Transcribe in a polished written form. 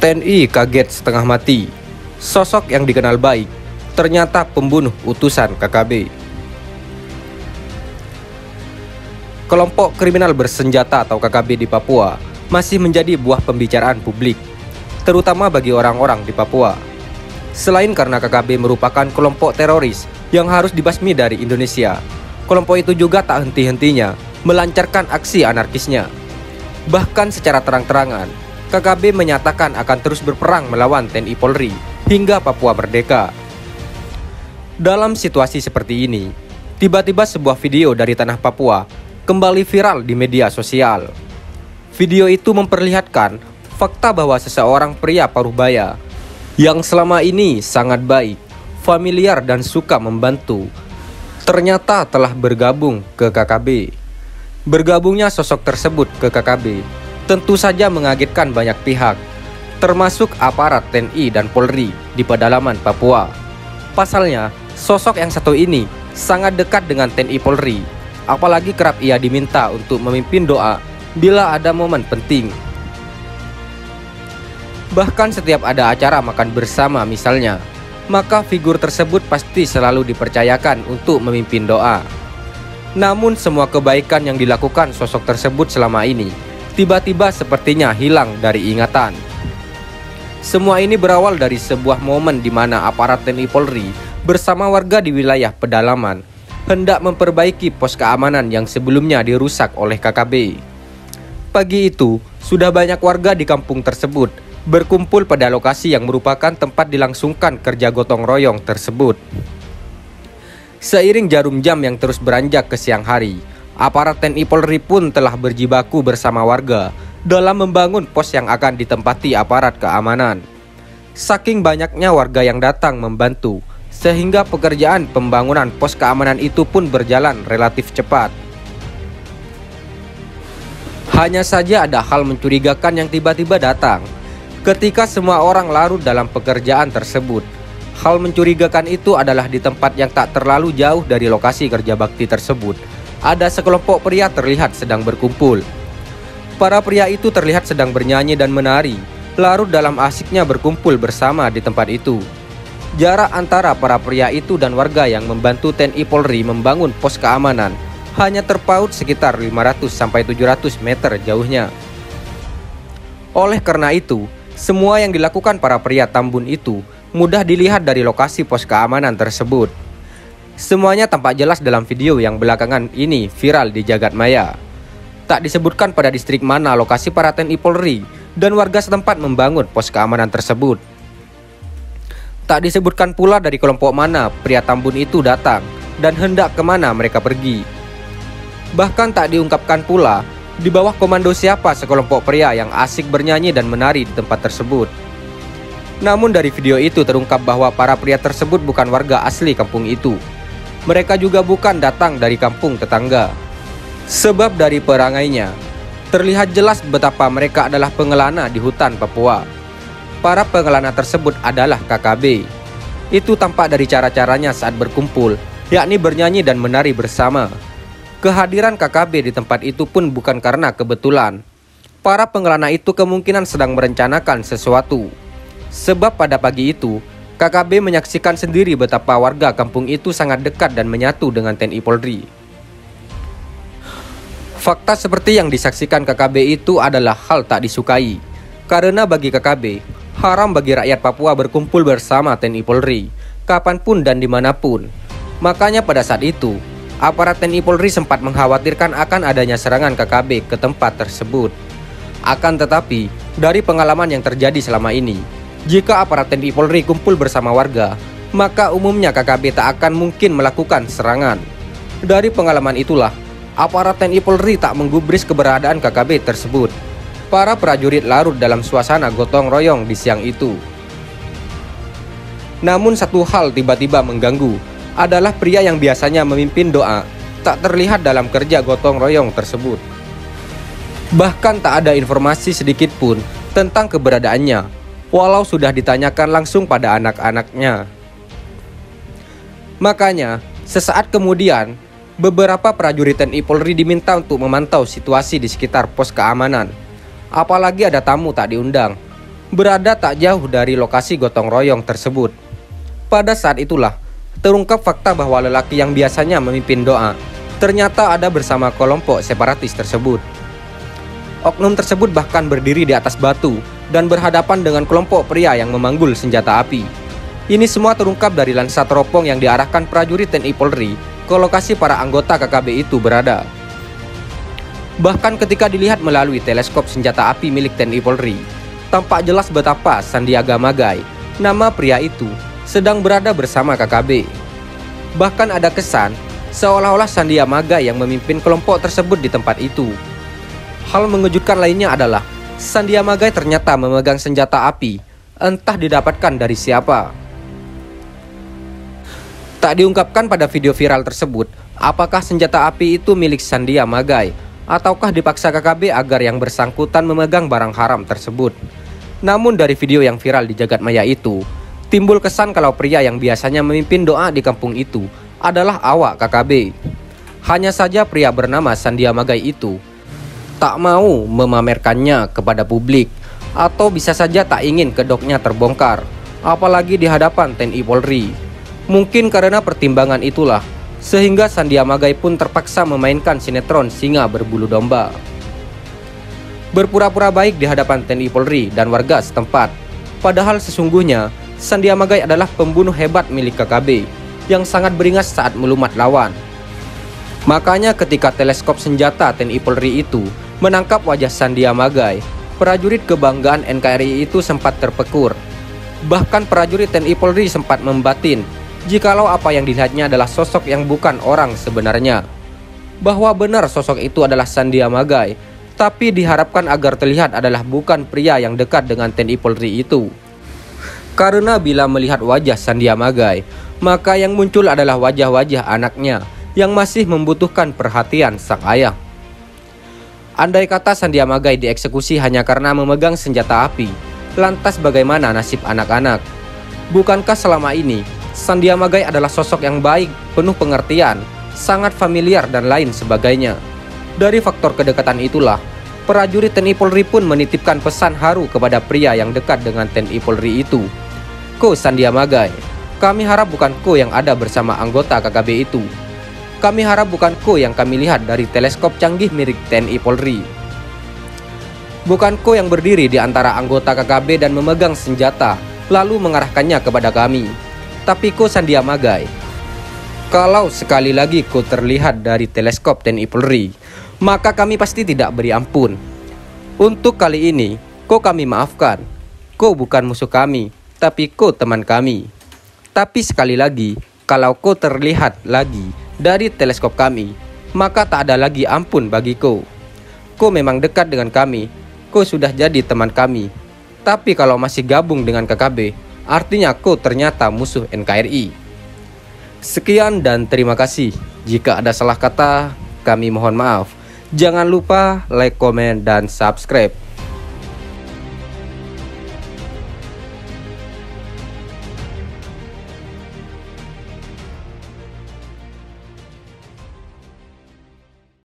TNI kaget setengah mati. Sosok yang dikenal baik ternyata pembunuh utusan KKB. Kelompok kriminal bersenjata atau KKB di Papua masih menjadi buah pembicaraan publik, terutama bagi orang-orang di Papua. Selain karena KKB merupakan kelompok teroris yang harus dibasmi dari Indonesia, kelompok itu juga tak henti-hentinya melancarkan aksi anarkisnya. Bahkan secara terang-terangan, KKB menyatakan akan terus berperang melawan TNI Polri hingga Papua merdeka. Dalam situasi seperti ini, tiba-tiba sebuah video dari tanah Papua kembali viral di media sosial. Video itu memperlihatkan fakta bahwa seseorang pria paruh-baya yang selama ini sangat baik, familiar dan suka membantu, ternyata telah bergabung ke KKB. Bergabungnya sosok tersebut ke KKB tentu saja mengagetkan banyak pihak, termasuk aparat TNI dan Polri di pedalaman Papua. Pasalnya, sosok yang satu ini sangat dekat dengan TNI Polri, apalagi kerap ia diminta untuk memimpin doa bila ada momen penting. Bahkan setiap ada acara makan bersama misalnya, maka figur tersebut pasti selalu dipercayakan untuk memimpin doa. Namun semua kebaikan yang dilakukan sosok tersebut selama ini tiba-tiba sepertinya hilang dari ingatan. Semua ini berawal dari sebuah momen di mana aparat TNI Polri bersama warga di wilayah pedalaman hendak memperbaiki pos keamanan yang sebelumnya dirusak oleh KKB. Pagi itu, sudah banyak warga di kampung tersebut berkumpul pada lokasi yang merupakan tempat dilangsungkan kerja gotong royong tersebut. Seiring jarum jam yang terus beranjak ke siang hari, aparat TNI Polri pun telah berjibaku bersama warga dalam membangun pos yang akan ditempati aparat keamanan. Saking banyaknya warga yang datang membantu, sehingga pekerjaan pembangunan pos keamanan itu pun berjalan relatif cepat. Hanya saja ada hal mencurigakan yang tiba-tiba datang ketika semua orang larut dalam pekerjaan tersebut. Hal mencurigakan itu adalah di tempat yang tak terlalu jauh dari lokasi kerja bakti tersebut, ada sekelompok pria terlihat sedang berkumpul. Para pria itu terlihat sedang bernyanyi dan menari, larut dalam asyiknya berkumpul bersama di tempat itu. Jarak antara para pria itu dan warga yang membantu TNI Polri membangun pos keamanan hanya terpaut sekitar 500-700 meter jauhnya. Oleh karena itu, semua yang dilakukan para pria Tambun itu mudah dilihat dari lokasi pos keamanan tersebut. Semuanya tampak jelas dalam video yang belakangan ini viral di jagat maya. Tak disebutkan pada distrik mana lokasi para TNI Polri dan warga setempat membangun pos keamanan tersebut. Tak disebutkan pula dari kelompok mana pria Tambun itu datang dan hendak kemana mereka pergi. Bahkan tak diungkapkan pula di bawah komando siapa sekelompok pria yang asik bernyanyi dan menari di tempat tersebut. Namun dari video itu terungkap bahwa para pria tersebut bukan warga asli kampung itu. Mereka juga bukan datang dari kampung tetangga. Sebab dari perangainya, terlihat jelas betapa mereka adalah pengelana di hutan Papua. Para pengelana tersebut adalah KKB. Itu tampak dari cara-caranya saat berkumpul, yakni bernyanyi dan menari bersama. Kehadiran KKB di tempat itu pun bukan karena kebetulan. Para pengelana itu kemungkinan sedang merencanakan sesuatu. Sebab pada pagi itu, KKB menyaksikan sendiri betapa warga kampung itu sangat dekat dan menyatu dengan TNI Polri. Fakta seperti yang disaksikan KKB itu adalah hal tak disukai, karena bagi KKB, haram bagi rakyat Papua berkumpul bersama TNI Polri, kapanpun dan dimanapun. Makanya pada saat itu, aparat TNI Polri sempat mengkhawatirkan akan adanya serangan KKB ke tempat tersebut. Akan tetapi, dari pengalaman yang terjadi selama ini, jika aparat TNI Polri kumpul bersama warga, maka umumnya KKB tak akan mungkin melakukan serangan. Dari pengalaman itulah, aparat TNI Polri tak menggubris keberadaan KKB tersebut. Para prajurit larut dalam suasana gotong royong di siang itu. Namun satu hal tiba-tiba mengganggu, adalah pria yang biasanya memimpin doa tak terlihat dalam kerja gotong royong tersebut. Bahkan tak ada informasi sedikit pun tentang keberadaannya, walau sudah ditanyakan langsung pada anak-anaknya. Makanya, sesaat kemudian, beberapa prajurit TNI Polri diminta untuk memantau situasi di sekitar pos keamanan. Apalagi ada tamu tak diundang. berada tak jauh dari lokasi gotong royong tersebut. Pada saat itulah terungkap fakta bahwa lelaki yang biasanya memimpin doa ternyata ada bersama kelompok separatis tersebut. Oknum tersebut bahkan berdiri di atas batu dan berhadapan dengan kelompok pria yang memanggul senjata api. Ini semua terungkap dari lensa teropong yang diarahkan prajurit TNI Polri ke lokasi para anggota KKB itu berada. Bahkan ketika dilihat melalui teleskop senjata api milik TNI Polri, tampak jelas betapa Sandiaga Magai, nama pria itu, sedang berada bersama KKB. Bahkan ada kesan seolah-olah Sandiaga Magai yang memimpin kelompok tersebut di tempat itu. Hal mengejutkan lainnya adalah Sandiaga Magai ternyata memegang senjata api, entah didapatkan dari siapa. Tak diungkapkan pada video viral tersebut apakah senjata api itu milik Sandiaga Magai ataukah dipaksa KKB agar yang bersangkutan memegang barang haram tersebut. Namun dari video yang viral di jagat maya itu, timbul kesan kalau pria yang biasanya memimpin doa di kampung itu adalah awak KKB. Hanya saja pria bernama Sandiaga Magai itu tak mau memamerkannya kepada publik, atau bisa saja tak ingin kedoknya terbongkar, apalagi di hadapan TNI Polri. Mungkin karena pertimbangan itulah sehingga Sandiaga Magai pun terpaksa memainkan sinetron singa berbulu domba. Berpura-pura baik di hadapan TNI Polri dan warga setempat, padahal sesungguhnya Sandiaga Magai adalah pembunuh hebat milik KKB yang sangat beringas saat melumat lawan. Makanya ketika teleskop senjata TNI Polri itu menangkap wajah Sandiaga Magai, prajurit kebanggaan NKRI itu sempat terpekur. Bahkan prajurit TNI Polri sempat membatin jikalau apa yang dilihatnya adalah sosok yang bukan orang sebenarnya. Bahwa benar sosok itu adalah Sandiaga Magai, tapi diharapkan agar terlihat adalah bukan pria yang dekat dengan TNI Polri itu. Karena bila melihat wajah Sandiaga Magai, maka yang muncul adalah wajah-wajah anaknya yang masih membutuhkan perhatian sang ayah. Andai kata Sandiaga Magai dieksekusi hanya karena memegang senjata api, lantas bagaimana nasib anak-anak? Bukankah selama ini Sandiaga Magai adalah sosok yang baik, penuh pengertian, sangat familiar dan lain sebagainya? Dari faktor kedekatan itulah, prajurit TNI Polri pun menitipkan pesan haru kepada pria yang dekat dengan TNI Polri itu. Ko Sandiaga Magai, kami harap bukan ko yang ada bersama anggota KKB itu. Kami harap bukan ko yang kami lihat dari teleskop canggih milik TNI Polri. Bukan ko yang berdiri di antara anggota KKB dan memegang senjata, lalu mengarahkannya kepada kami. Tapi ko Sandiaga Magai, kalau sekali lagi ko terlihat dari teleskop TNI Polri, maka kami pasti tidak beri ampun. Untuk kali ini, ko kami maafkan. Ko bukan musuh kami, tapi ko teman kami. Tapi sekali lagi, kalau ko terlihat lagi dari teleskop kami, maka tak ada lagi ampun bagi ko. Ko memang dekat dengan kami, ko sudah jadi teman kami. Tapi kalau masih gabung dengan KKB, artinya ko ternyata musuh NKRI. Sekian dan terima kasih. Jika ada salah kata, kami mohon maaf. Jangan lupa like, komen, dan subscribe.